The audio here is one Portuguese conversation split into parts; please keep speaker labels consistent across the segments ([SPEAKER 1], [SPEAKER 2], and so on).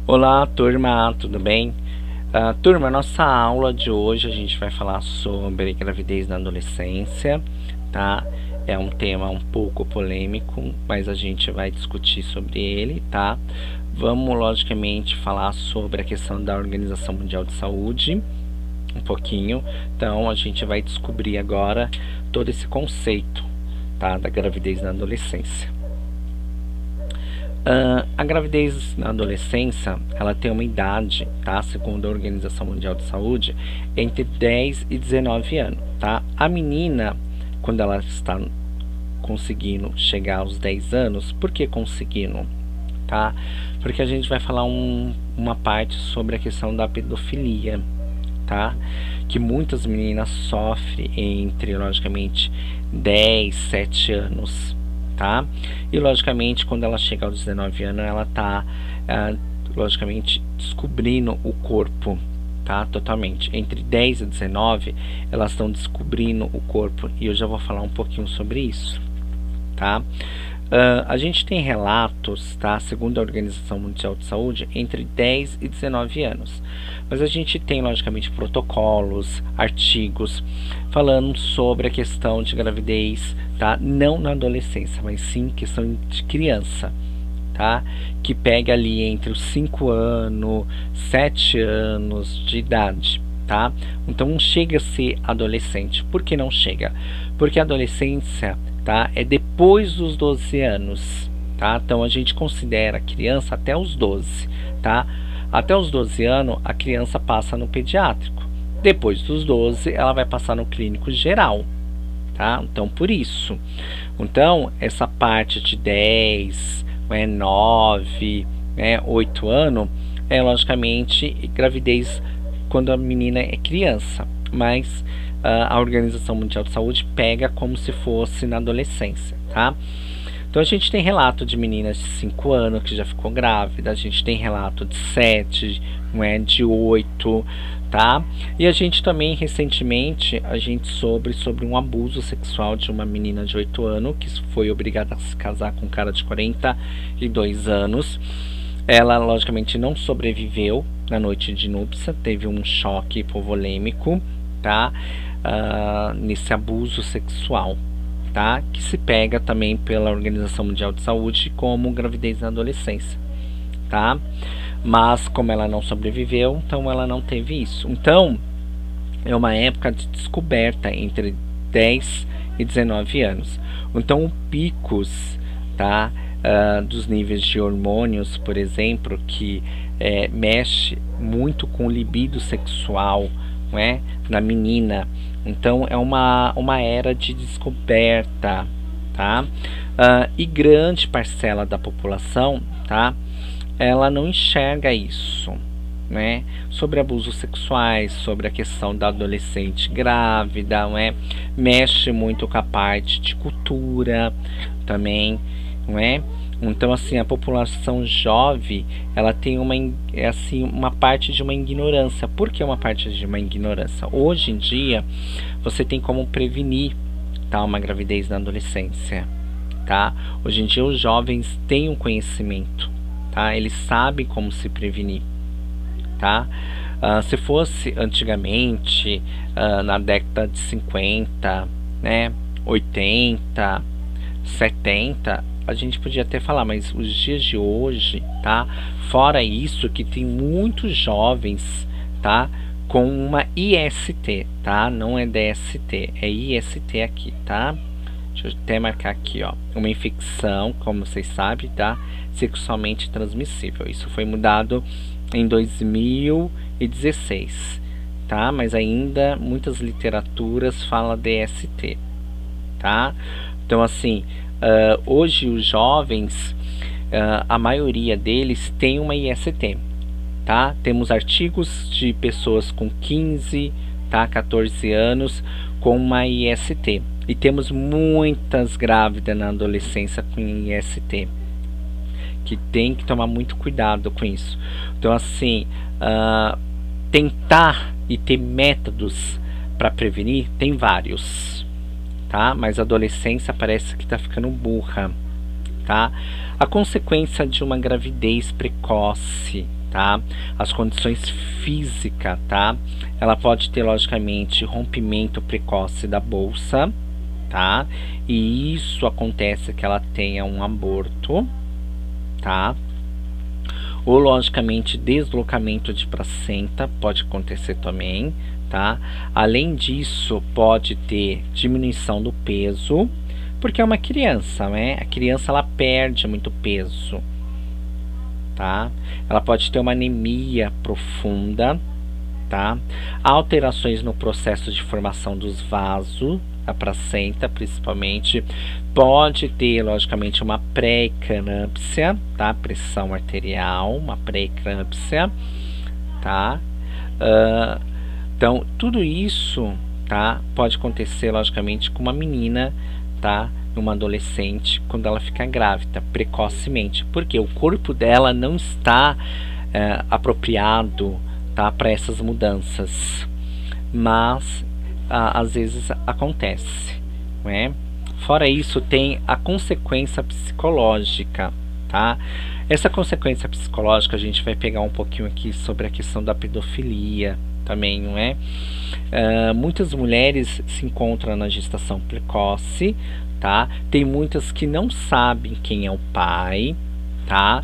[SPEAKER 1] Olá, turma, tudo bem? Turma, nossa aula de hoje a gente vai falar sobre gravidez na adolescência, tá? É um tema um pouco polêmico, mas a gente vai discutir sobre ele, tá? Vamos, logicamente, falar sobre a questão da Organização Mundial de Saúde, um pouquinho. Então, a gente vai descobrir agora todo esse conceito, tá? Da gravidez na adolescência. A gravidez na adolescência, ela tem uma idade, tá? Segundo a Organização Mundial de Saúde, entre 10 e 19 anos, tá? A menina, quando ela está conseguindo chegar aos 10 anos, por que conseguindo? Tá? Porque a gente vai falar uma parte sobre a questão da pedofilia, tá? Que muitas meninas sofrem entre, logicamente, 10, 7 anos, tá? E logicamente quando ela chega aos 19 anos ela tá logicamente descobrindo o corpo, tá? Totalmente. Entre 10 e 19 elas estão descobrindo o corpo e eu já vou falar um pouquinho sobre isso, tá? A gente tem relatos, tá, segundo a Organização Mundial de Saúde, entre 10 e 19 anos. Mas a gente tem, logicamente, protocolos, artigos, falando sobre a questão de gravidez, tá? Não na adolescência, mas sim questão de criança, tá? Que pega ali entre os 5 anos, 7 anos de idade, tá? Então não chega a ser adolescente. Por que não chega? Porque a adolescência, tá, é depois dos 12 anos, tá? Então a gente considera a criança até os 12, tá? Até os 12 anos a criança passa no pediátrico. Depois dos 12 ela vai passar no clínico geral, tá? Então por isso. Então essa parte de 10, 9, 8 anos é logicamente gravidez quando a menina é criança, mas a Organização Mundial de Saúde pega como se fosse na adolescência, tá? Então a gente tem relato de meninas de 5 anos que já ficou grávida, a gente tem relato de 7, de 8, tá? E a gente também, recentemente, a gente soube sobre um abuso sexual de uma menina de 8 anos que foi obrigada a se casar com um cara de 42 anos. Ela, logicamente, não sobreviveu na noite de núpcia, teve um choque hipovolêmico, tá? Nesse abuso sexual, tá? Que se pega também pela Organização Mundial de Saúde como gravidez na adolescência, tá? Mas como ela não sobreviveu, então ela não teve isso. Então, é uma época de descoberta entre 10 e 19 anos. Então, o picos, tá? Dos níveis de hormônios, por exemplo, que mexe muito com o libido sexual, não é? Na menina. Então é uma era de descoberta, tá? E grande parcela da população, tá? Ela não enxerga isso, né? Sobre abusos sexuais, sobre a questão da adolescente grávida, não é? Mexe muito com a parte de cultura também, não é? Então, assim, a população jovem, ela tem uma parte de uma ignorância. Por que uma parte de uma ignorância? Hoje em dia, você tem como prevenir, tá, uma gravidez na adolescência, tá? Hoje em dia, os jovens têm um conhecimento, tá? Eles sabem como se prevenir, tá? Se fosse antigamente, na década de 50, né, 80, 70, a gente podia até falar, mas os dias de hoje, tá? Fora isso, que tem muitos jovens, tá? Com uma IST, tá? Não é DST, é IST aqui, tá? Deixa eu até marcar aqui, ó. Uma infecção, como vocês sabem, tá? Sexualmente transmissível. Isso foi mudado em 2016, tá? Mas ainda muitas literaturas falam DST, tá? Então, assim, hoje os jovens, a maioria deles tem uma IST, tá? Temos artigos de pessoas com 15, tá, 14 anos com uma IST. E temos muitas grávidas na adolescência com IST, que tem que tomar muito cuidado com isso. Então, assim, tentar e ter métodos para prevenir, tem vários, tá? Mas a adolescência parece que está ficando burra, tá? A consequência de uma gravidez precoce, tá? tá? As condições físicas, tá? Ela pode ter, logicamente, rompimento precoce da bolsa, tá? E isso acontece que ela tenha um aborto, tá? Ou, logicamente, deslocamento de placenta pode acontecer também, tá? Além disso, pode ter diminuição do peso, porque é uma criança, né? A criança, ela perde muito peso, tá? Ela pode ter uma anemia profunda, tá? Alterações no processo de formação dos vasos, a placenta principalmente, pode ter logicamente uma pré-eclâmpsia, tá? Pressão arterial, uma pré-eclâmpsia, tá? Então tudo isso, tá? Pode acontecer logicamente com uma menina, tá? Uma adolescente quando ela fica grávida precocemente, porque o corpo dela não está apropriado, tá, para essas mudanças, mas às vezes acontece, né? Fora isso, tem a consequência psicológica, tá? Essa consequência psicológica a gente vai pegar um pouquinho aqui sobre a questão da pedofilia também, não é? Muitas mulheres se encontram na gestação precoce, tá? Tem muitas que não sabem quem é o pai, tá?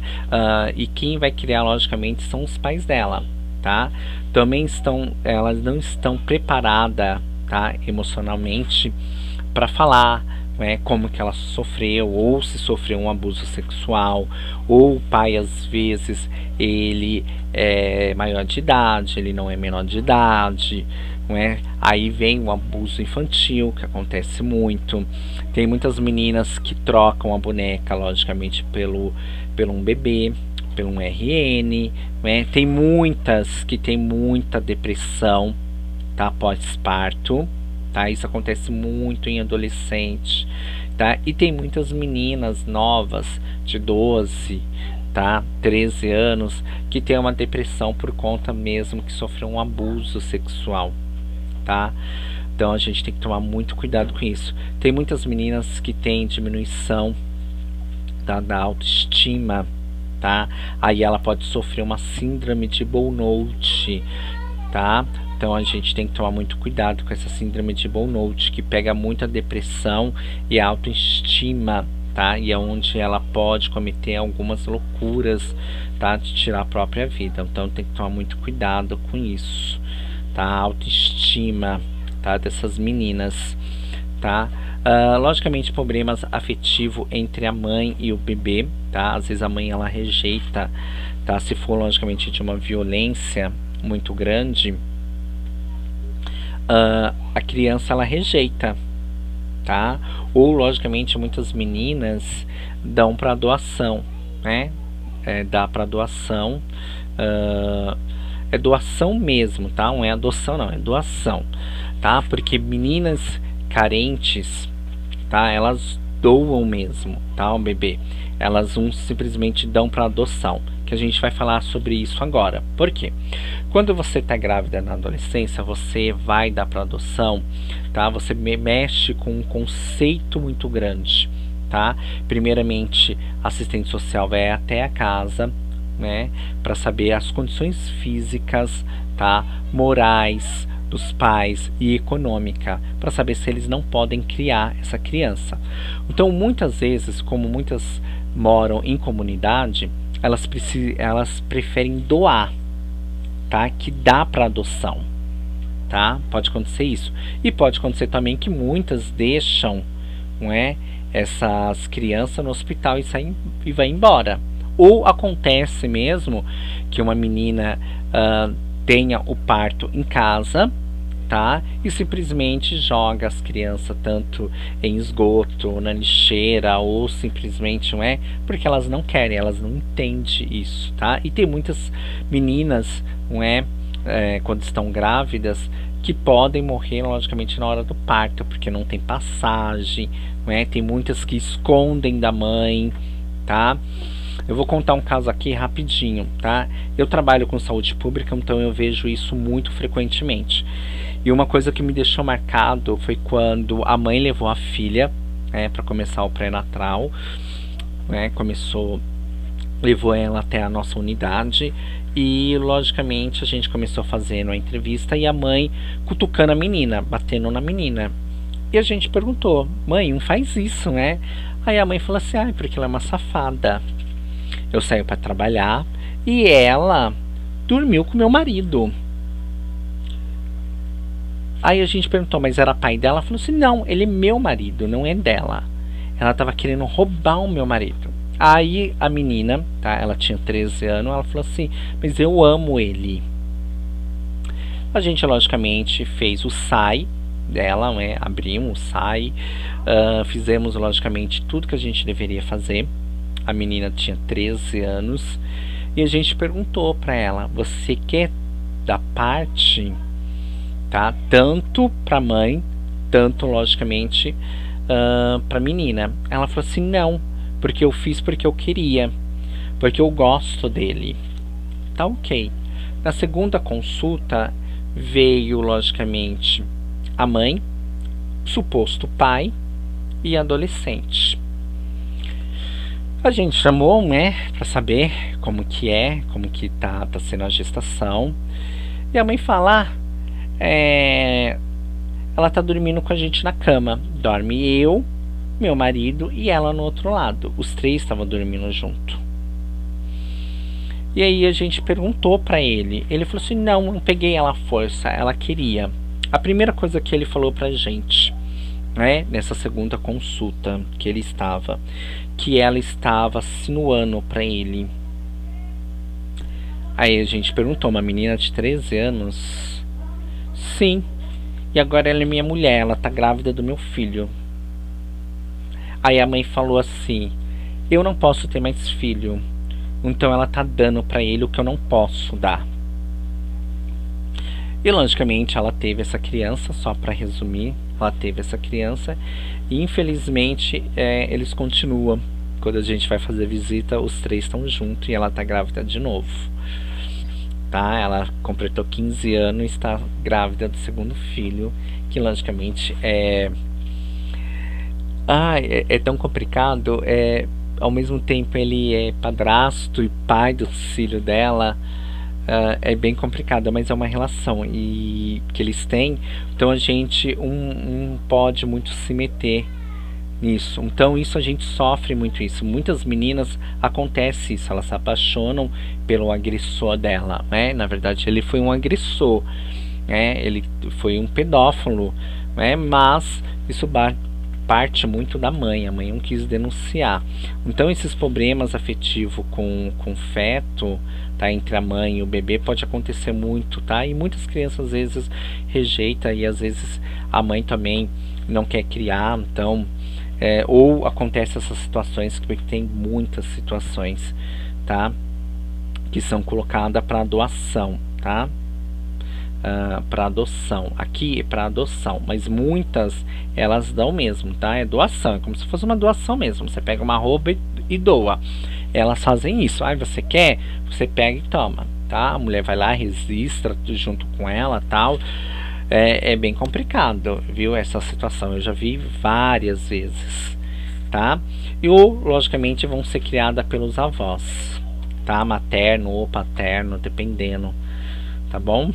[SPEAKER 1] E quem vai criar, logicamente, são os pais dela, tá? Também elas não estão preparadas, tá, emocionalmente para falar, né, como que ela sofreu, ou se sofreu um abuso sexual, ou o pai às vezes ele é maior de idade, ele não é menor de idade, não é? Aí vem o abuso infantil, que acontece muito. Tem muitas meninas que trocam a boneca, logicamente, pelo um bebê, pelo um RN, né? Tem muitas que tem muita depressão, tá, pós-parto, tá? Isso acontece muito em adolescente, tá? E tem muitas meninas novas de 12, tá, 13 anos que tem uma depressão por conta mesmo que sofreu um abuso sexual, tá? Então a gente tem que tomar muito cuidado com isso. Tem muitas meninas que têm diminuição, tá, da autoestima, tá? Aí ela pode sofrer uma síndrome de burnout, tá? Então a gente tem que tomar muito cuidado com essa síndrome de burnout, que pega muita depressão e autoestima, tá? E é onde ela pode cometer algumas loucuras, tá? De tirar a própria vida. Então tem que tomar muito cuidado com isso, tá? A autoestima, tá, dessas meninas, tá? Logicamente, problemas afetivos entre a mãe e o bebê, tá? Às vezes a mãe ela rejeita, tá? Se for logicamente de uma violência muito grande, a criança ela rejeita, tá? Ou logicamente muitas meninas dão para doação, né? Dá para doação, é doação mesmo, tá? Não é adoção, não, é doação, tá? Porque meninas carentes, tá? Elas doam mesmo, tá? O bebê, elas simplesmente dão para adoção, que a gente vai falar sobre isso agora. Por quê? Quando você está grávida na adolescência, você vai dar para adoção, tá? Você mexe com um conceito muito grande, tá? Primeiramente, a assistente social vai até a casa, né, para saber as condições físicas, tá, morais dos pais e econômica, para saber se eles não podem criar essa criança. Então, muitas vezes, como muitas moram em comunidade, elas preferem doar, tá? Que dá para adoção, tá? Pode acontecer isso. E pode acontecer também que muitas deixam, não é, essas crianças no hospital e vai embora. Ou acontece mesmo que uma menina tenha o parto em casa, tá? E simplesmente joga as crianças tanto em esgoto, na lixeira, ou simplesmente, não é? Porque elas não querem, elas não entendem isso, tá? E tem muitas meninas, não é? Quando estão grávidas, que podem morrer, logicamente, na hora do parto, porque não tem passagem, não é? Tem muitas que escondem da mãe, tá? Eu vou contar um caso aqui rapidinho, tá? Eu trabalho com saúde pública, então eu vejo isso muito frequentemente. E uma coisa que me deixou marcado foi quando a mãe levou a filha, para começar o pré-natal, né? Começou levou ela até a nossa unidade e, logicamente, a gente começou fazendo a entrevista e a mãe cutucando a menina, batendo na menina. E a gente perguntou: mãe, não faz isso, né? Aí a mãe falou assim: ah, porque ela é uma safada. Eu saí para trabalhar e ela dormiu com meu marido. Aí a gente perguntou: mas era pai dela? Ela falou assim: não, ele é meu marido, não é dela. Ela tava querendo roubar o meu marido. Aí a menina, tá? Ela tinha 13 anos, ela falou assim: mas eu amo ele. A gente, logicamente, fez o SAI dela, né? Abrimos o SAI, fizemos, logicamente, tudo que a gente deveria fazer. A menina tinha 13 anos e a gente perguntou para ela: você quer dar parte, tá? Tanto para a mãe, tanto, logicamente, para a menina. Ela falou assim: não, porque eu fiz porque eu queria, porque eu gosto dele. Tá, ok. Na segunda consulta veio, logicamente, a mãe, suposto pai e adolescente. A gente chamou, né, para saber como que tá sendo a gestação. E a mãe fala: ela tá dormindo com a gente na cama. Dorme eu, meu marido e ela no outro lado. Os três estavam dormindo junto. E aí a gente perguntou para ele. Ele falou assim: não peguei ela à força, ela queria. A primeira coisa que ele falou pra gente, né, nessa segunda consulta que ele estava, que ela estava sinuando para ele. Aí a gente perguntou: uma menina de 13 anos? Sim. E agora ela é minha mulher, ela tá grávida do meu filho. Aí a mãe falou assim: eu não posso ter mais filho, então ela tá dando para ele o que eu não posso dar. E logicamente ela teve essa criança, só para resumir, ela teve essa criança e infelizmente eles continuam. Quando a gente vai fazer visita, os três estão juntos e ela tá grávida de novo. Tá? Ela completou 15 anos e está grávida do segundo filho, que logicamente é tão complicado. Ao mesmo tempo ele é padrasto e pai do filho dela. É bem complicado, mas é uma relação e que eles têm, então a gente um pode muito se meter nisso. Então isso a gente sofre muito isso. Muitas meninas acontece isso, elas se apaixonam pelo agressor dela, né? Na verdade ele foi um agressor, né? Ele foi um pedófilo, né? Mas isso parte muito da mãe. A mãe não quis denunciar. Então esses problemas afetivos com o feto, tá, entre a mãe e o bebê pode acontecer muito, tá? E muitas crianças às vezes rejeitam e às vezes a mãe também não quer criar, então ou acontece essas situações, porque tem muitas situações, tá, que são colocadas para doação, tá? Para adoção, aqui é para adoção, mas muitas elas dão mesmo, tá? É doação, é como se fosse uma doação mesmo. Você pega uma roupa e doa. Elas fazem isso. Você quer? Você pega e toma, tá? A mulher vai lá, registra junto com ela, tal. É bem complicado, viu? Essa situação eu já vi várias vezes, tá? E logicamente vão ser criadas pelos avós, tá? Materno ou paterno, dependendo, tá bom?